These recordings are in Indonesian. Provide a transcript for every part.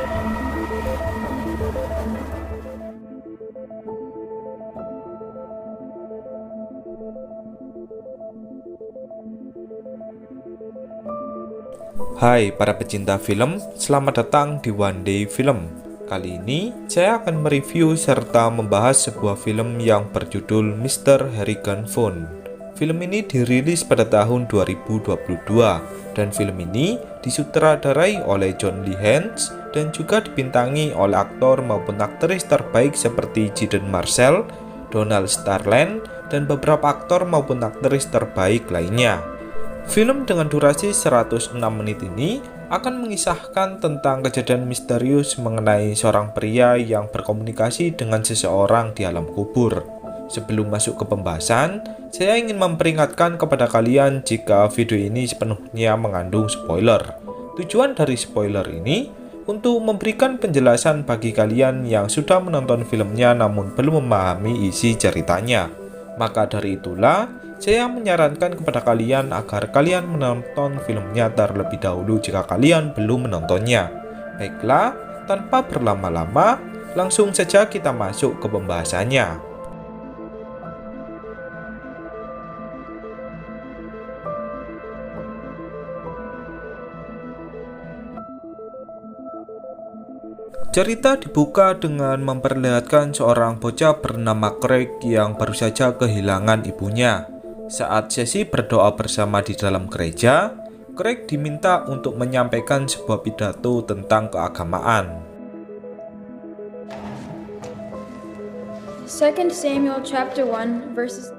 Hai para pecinta film, selamat datang di One Day Film. Kali ini saya akan mereview serta membahas sebuah film yang berjudul Mr. Harrigan Phone. Film ini dirilis pada tahun 2022 dan film ini disutradarai oleh John Lee Hance dan juga dibintangi oleh aktor maupun aktris terbaik seperti Jayden Marcel, Donald Sutherland, dan beberapa aktor maupun aktris terbaik lainnya. Film dengan durasi 106 menit ini akan mengisahkan tentang kejadian misterius mengenai seorang pria yang berkomunikasi dengan seseorang di alam kubur. Sebelum masuk ke pembahasan, saya ingin memperingatkan kepada kalian jika video ini sepenuhnya mengandung spoiler. Tujuan dari spoiler ini untuk memberikan penjelasan bagi kalian yang sudah menonton filmnya namun belum memahami isi ceritanya. Maka dari itulah, saya menyarankan kepada kalian agar kalian menonton filmnya terlebih dahulu jika kalian belum menontonnya. Baiklah, tanpa berlama-lama, langsung saja kita masuk ke pembahasannya. Cerita dibuka dengan memperlihatkan seorang bocah bernama Craig yang baru saja kehilangan ibunya. Saat sesi berdoa bersama di dalam gereja, Craig diminta untuk menyampaikan sebuah pidato tentang keagamaan. 2 Samuel chapter 1 verses.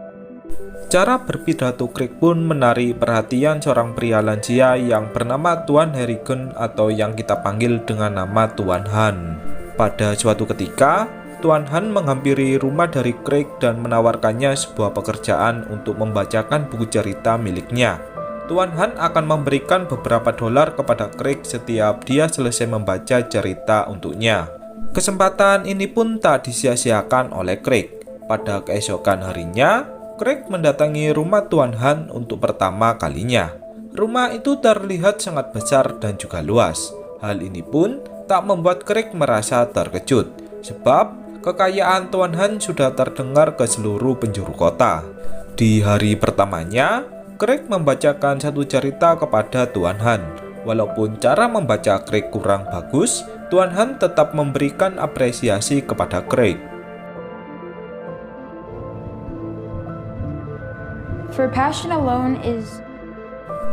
Cara berpidato Craig pun menarik perhatian seorang pria lansia yang bernama Tuan Harrigan atau yang kita panggil dengan nama Tuan Han. Pada suatu ketika, Tuan Han menghampiri rumah dari Craig dan menawarkannya sebuah pekerjaan untuk membacakan buku cerita miliknya. Tuan Han akan memberikan beberapa dolar kepada Craig setiap dia selesai membaca cerita untuknya. Kesempatan ini pun tak disia-siakan oleh Craig. Pada keesokan harinya, Craig mendatangi rumah Tuan Han untuk pertama kalinya. Rumah itu terlihat sangat besar dan juga luas. Hal ini pun tak membuat Craig merasa terkejut, sebab kekayaan Tuan Han sudah terdengar ke seluruh penjuru kota. Di hari pertamanya, Craig membacakan satu cerita kepada Tuan Han. Walaupun cara membaca Craig kurang bagus, Tuan Han tetap memberikan apresiasi kepada Craig. For passion alone is.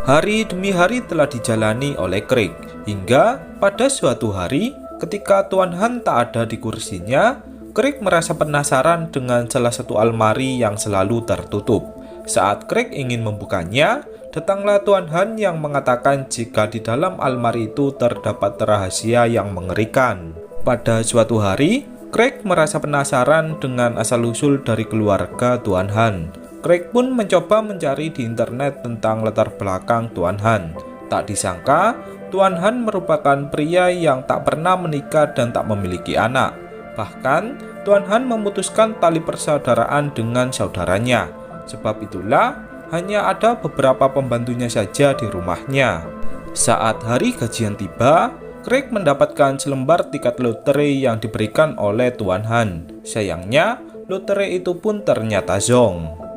Hari demi hari telah dijalani oleh Craig, hingga pada suatu hari, ketika Tuan Han tak ada di kursinya, Craig merasa penasaran dengan salah satu almari yang selalu tertutup. Saat Craig ingin membukanya, datanglah Tuan Han yang mengatakan jika di dalam almari itu terdapat rahasia yang mengerikan. Pada suatu hari, Craig merasa penasaran dengan asal-usul dari keluarga Tuan Han. Craig pun mencoba mencari di internet tentang latar belakang Tuan Han. Tak disangka, Tuan Han merupakan pria yang tak pernah menikah dan tak memiliki anak. Bahkan, Tuan Han memutuskan tali persaudaraan dengan saudaranya. Sebab itulah, hanya ada beberapa pembantunya saja di rumahnya. Saat hari gajian tiba, Craig mendapatkan selembar tiket lotre yang diberikan oleh Tuan Han. Sayangnya, lotre itu pun ternyata zonk.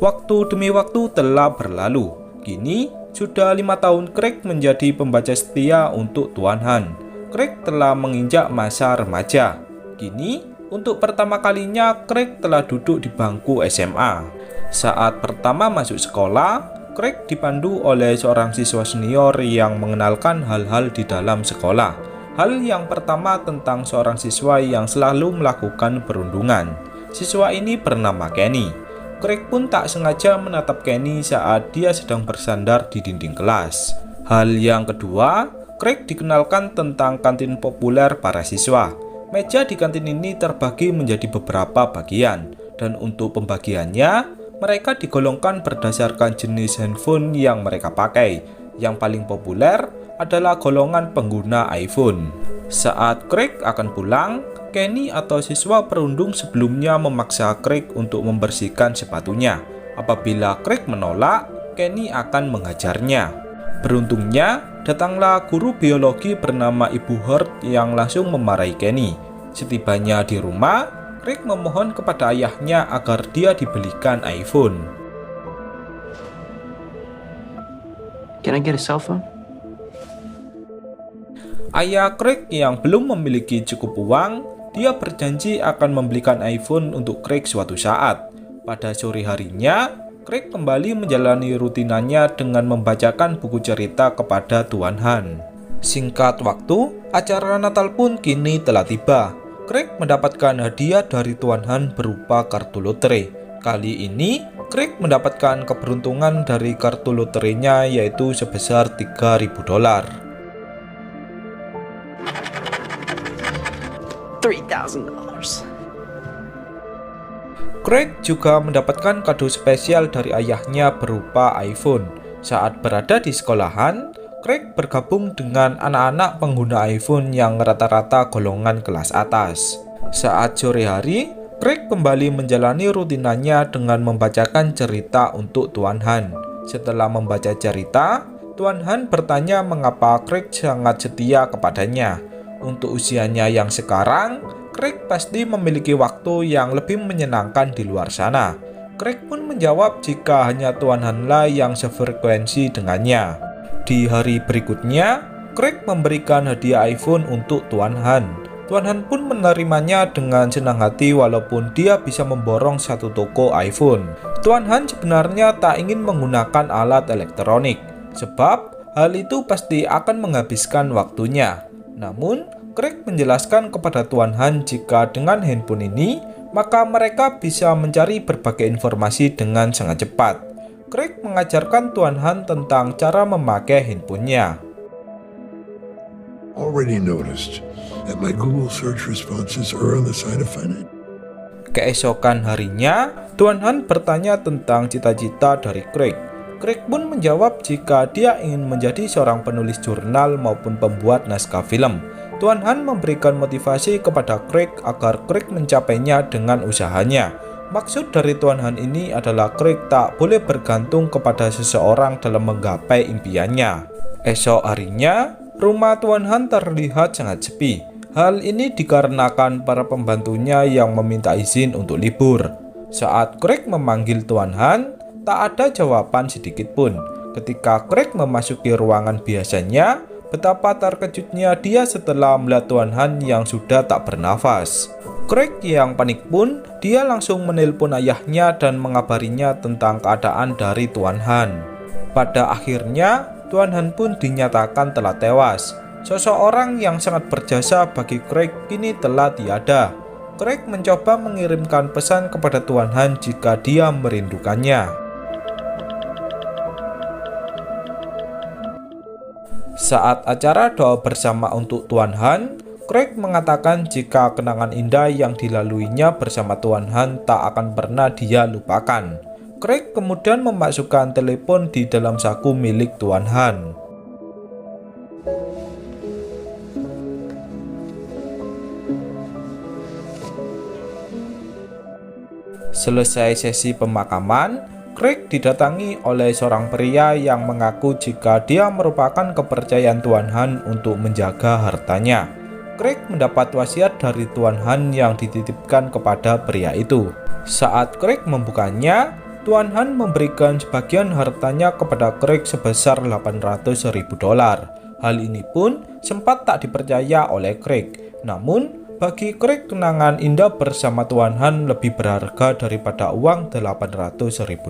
Waktu demi waktu telah berlalu. Kini, sudah 5 tahun Craig menjadi pembaca setia untuk Tuan Han. Craig telah menginjak masa remaja. Kini, untuk pertama kalinya Craig telah duduk di bangku SMA. Saat pertama masuk sekolah, Craig dipandu oleh seorang siswa senior yang mengenalkan hal-hal di dalam sekolah. Hal yang pertama tentang seorang siswa yang selalu melakukan perundungan. Siswa ini bernama Kenny. Craig pun tak sengaja menatap Kenny saat dia sedang bersandar di dinding kelas. Hal yang kedua, Craig dikenalkan tentang kantin populer para siswa. Meja di kantin ini terbagi menjadi beberapa bagian, dan untuk pembagiannya, mereka digolongkan berdasarkan jenis handphone yang mereka pakai. Yang paling populer adalah golongan pengguna iPhone. Saat Craig akan pulang, Kenny atau siswa perundung sebelumnya memaksa Craig untuk membersihkan sepatunya. Apabila Craig menolak, Kenny akan menghajarnya. Beruntungnya, datanglah guru biologi bernama Ibu Hurt yang langsung memarahi Kenny. Setibanya di rumah, Craig memohon kepada ayahnya agar dia dibelikan iPhone. Can I get a cell phone? Ayah Craig yang belum memiliki cukup uang, dia berjanji akan membelikan iPhone untuk Craig suatu saat. Pada sore harinya, Craig kembali menjalani rutinannya dengan membacakan buku cerita kepada Tuan Han. Singkat waktu, acara Natal pun kini telah tiba. Craig mendapatkan hadiah dari Tuan Han berupa kartu lotre. Kali ini, Craig mendapatkan keberuntungan dari kartu loterinya yaitu sebesar $3.000. $3,000. Craig juga mendapatkan kado spesial dari ayahnya berupa iPhone. Saat berada di sekolahan, Craig bergabung dengan anak-anak pengguna iPhone yang rata-rata golongan kelas atas. Saat sore hari, Craig kembali menjalani rutinannya dengan membacakan cerita untuk Tuan Han. Setelah membaca cerita, Tuan Han bertanya mengapa Craig sangat setia kepadanya. Untuk usianya yang sekarang, Craig pasti memiliki waktu yang lebih menyenangkan di luar sana. Craig pun menjawab jika hanya Tuan Han lah yang sefrekuensi dengannya. Di hari berikutnya, Craig memberikan hadiah iPhone untuk Tuan Han. Tuan Han pun menerimanya dengan senang hati walaupun dia bisa memborong satu toko iPhone. Tuan Han sebenarnya tak ingin menggunakan alat elektronik, sebab hal itu pasti akan menghabiskan waktunya. Namun, Craig menjelaskan kepada Tuan Han jika dengan handphone ini, maka mereka bisa mencari berbagai informasi dengan sangat cepat. Craig mengajarkan Tuan Han tentang cara memakai handphonenya. Already noticed that my Google search responses are on the side of finite. Keesokan harinya, Tuan Han bertanya tentang cita-cita dari Craig. Craig pun menjawab jika dia ingin menjadi seorang penulis jurnal maupun pembuat naskah film. Tuan Han memberikan motivasi kepada Craig agar Craig mencapainya dengan usahanya. Maksud dari Tuan Han ini adalah Craig tak boleh bergantung kepada seseorang dalam menggapai impiannya. Esok harinya, rumah Tuan Han terlihat sangat sepi. Hal ini dikarenakan para pembantunya yang meminta izin untuk libur. Saat Craig memanggil Tuan Han, tak ada jawaban sedikit pun. Ketika Craig memasuki ruangan biasanya, betapa terkejutnya dia setelah melihat Tuan Han yang sudah tak bernafas. Craig yang panik pun, dia langsung menelpon ayahnya dan mengabarinya tentang keadaan dari Tuan Han. Pada akhirnya, Tuan Han pun dinyatakan telah tewas. Sosok orang yang sangat berjasa bagi Craig kini telah tiada. Craig mencoba mengirimkan pesan kepada Tuan Han jika dia merindukannya. Saat acara doa bersama untuk Tuan Han, Craig mengatakan jika kenangan indah yang dilaluinya bersama Tuan Han tak akan pernah dia lupakan. Craig kemudian memasukkan telepon di dalam saku milik Tuan Han. Selesai sesi pemakaman, Craig didatangi oleh seorang pria yang mengaku jika dia merupakan kepercayaan Tuan Han untuk menjaga hartanya. Craig mendapat wasiat dari Tuan Han yang dititipkan kepada pria itu. Saat Craig membukanya, Tuan Han memberikan sebagian hartanya kepada Craig sebesar $800.000. Hal ini pun sempat tak dipercaya oleh Craig. Namun, bagi Craig kenangan indah bersama Tuan Han lebih berharga daripada uang $800.000.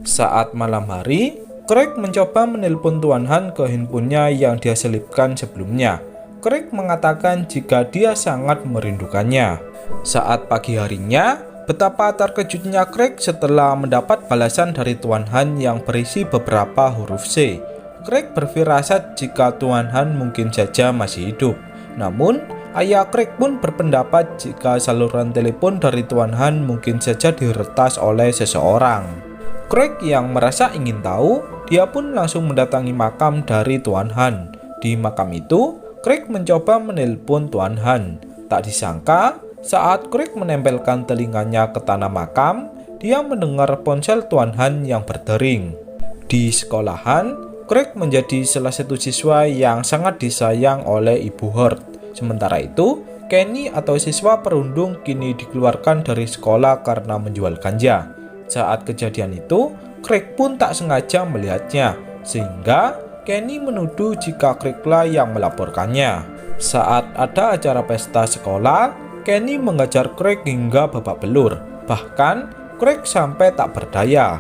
Saat malam hari, Craig mencoba menelpon Tuan Han ke handphonenya yang dia selipkan sebelumnya. Craig mengatakan jika dia sangat merindukannya. Saat pagi harinya, betapa terkejutnya Craig setelah mendapat balasan dari Tuan Han yang berisi beberapa huruf C. Craig berfirasat jika Tuan Han mungkin saja masih hidup. Namun, ayah Craig pun berpendapat jika saluran telepon dari Tuan Han mungkin saja diretas oleh seseorang. Craig yang merasa ingin tahu, dia pun langsung mendatangi makam dari Tuan Han. Di makam itu, Craig mencoba menelpon Tuan Han. Tak disangka, saat Craig menempelkan telinganya ke tanah makam, dia mendengar ponsel Tuan Han yang berdering. Di sekolahan, Craig menjadi salah satu siswa yang sangat disayang oleh Ibu Hurt. Sementara itu, Kenny atau siswa perundung kini dikeluarkan dari sekolah karena menjual ganja. Saat kejadian itu, Craig pun tak sengaja melihatnya, sehingga Kenny menuduh jika Craiglah yang melaporkannya. Saat ada acara pesta sekolah, Kenny mengajar Craig hingga babak belur. Bahkan, Craig sampai tak berdaya.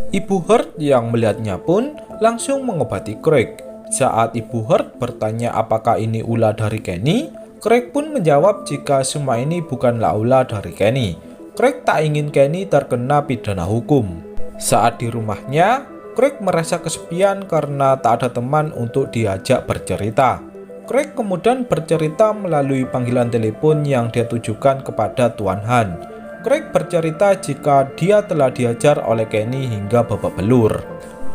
Ibu Hurt yang melihatnya pun langsung mengobati Craig. Saat Ibu Hurt bertanya apakah ini ulah dari Kenny, Craig pun menjawab jika semua ini bukanlah ulah dari Kenny. Craig tak ingin Kenny terkena pidana hukum. Saat di rumahnya, Craig merasa kesepian karena tak ada teman untuk diajak bercerita. Craig kemudian bercerita melalui panggilan telepon yang dia tujukan kepada Tuan Han. Craig bercerita jika dia telah diajar oleh Kenny hingga babak belur.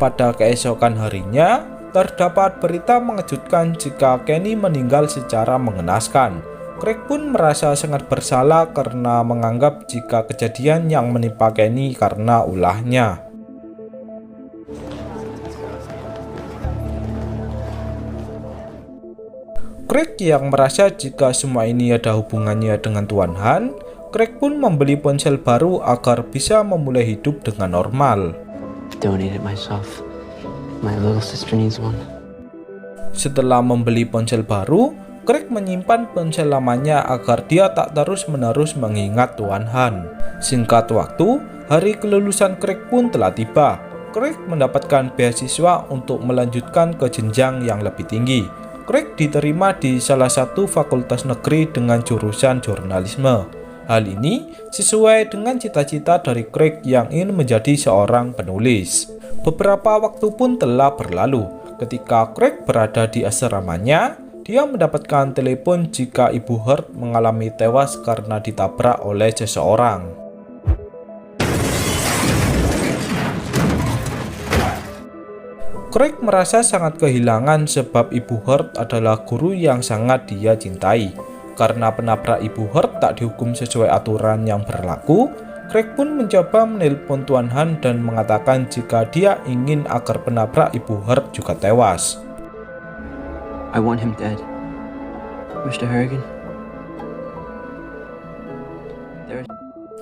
Pada keesokan harinya, terdapat berita mengejutkan jika Kenny meninggal secara mengenaskan. Craig pun merasa sangat bersalah karena menganggap jika kejadian yang menimpa Kenny karena ulahnya. Craig yang merasa jika semua ini ada hubungannya dengan Tuan Han, Craig pun membeli ponsel baru agar bisa memulai hidup dengan normal. My little sister needs one. Setelah membeli ponsel baru, Craig menyimpan ponsel lamanya agar dia tak terus-menerus mengingat Tuan Han. Singkat waktu, hari kelulusan Craig pun telah tiba. Craig mendapatkan beasiswa untuk melanjutkan ke jenjang yang lebih tinggi. Craig diterima di salah satu fakultas negeri dengan jurusan jurnalisme. Hal ini sesuai dengan cita-cita dari Craig yang ingin menjadi seorang penulis. Beberapa waktu pun telah berlalu. Ketika Craig berada di asramanya, dia mendapatkan telepon jika Ibu Hurt mengalami tewas karena ditabrak oleh seseorang. Craig merasa sangat kehilangan sebab Ibu Hurt adalah guru yang sangat dia cintai. Karena penabrak Ibu Hurt tak dihukum sesuai aturan yang berlaku, Craig pun mencoba menelpon Tuan Han dan mengatakan jika dia ingin agar penabrak Ibu Hurt juga tewas. I want him dead. Mr. Harrigan.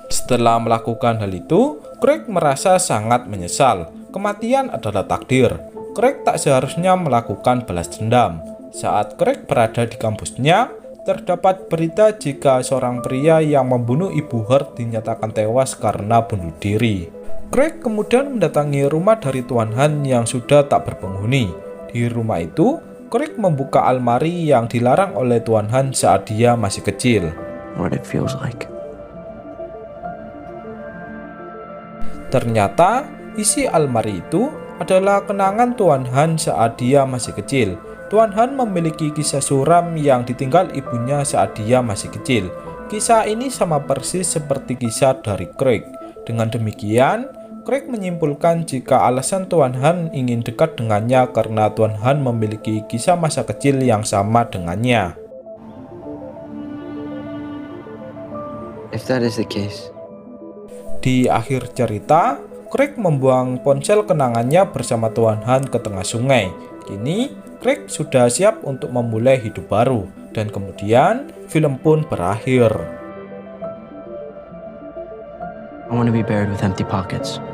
Setelah melakukan hal itu, Craig merasa sangat menyesal. Kematian adalah takdir. Craig tak seharusnya melakukan balas dendam. Saat Craig berada di kampusnya, terdapat berita jika seorang pria yang membunuh Ibu Hurt dinyatakan tewas karena bunuh diri. Craig kemudian mendatangi rumah dari Tuan Han yang sudah tak berpenghuni. Di rumah itu, Craig membuka almari yang dilarang oleh Tuan Han saat dia masih kecil. What it feels like. Ternyata, isi almari itu adalah kenangan Tuan Han saat dia masih kecil. Tuan Han memiliki kisah suram yang ditinggal ibunya saat dia masih kecil. Kisah ini sama persis seperti kisah dari Craig. Dengan demikian, Craig menyimpulkan jika alasan Tuan Han ingin dekat dengannya karena Tuan Han memiliki kisah masa kecil yang sama dengannya. If that is the case. Di akhir cerita, Craig membuang ponsel kenangannya bersama Tuan Han ke tengah sungai. Kini, Craig sudah siap untuk memulai hidup baru, dan kemudian film pun berakhir. I want to be buried with empty pockets.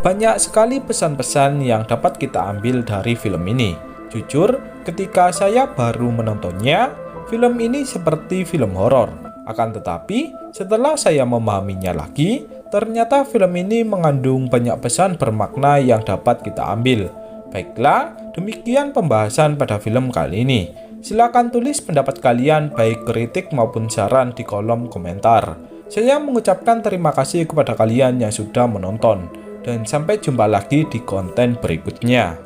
Banyak sekali pesan-pesan yang dapat kita ambil dari film ini. Jujur, ketika saya baru menontonnya, film ini seperti film horor. Akan tetapi, setelah saya memahaminya lagi, ternyata film ini mengandung banyak pesan bermakna yang dapat kita ambil. Baiklah, demikian pembahasan pada film kali ini. Silakan tulis pendapat kalian baik kritik maupun saran di kolom komentar. Saya mengucapkan terima kasih kepada kalian yang sudah menonton. Dan sampai jumpa lagi di konten berikutnya.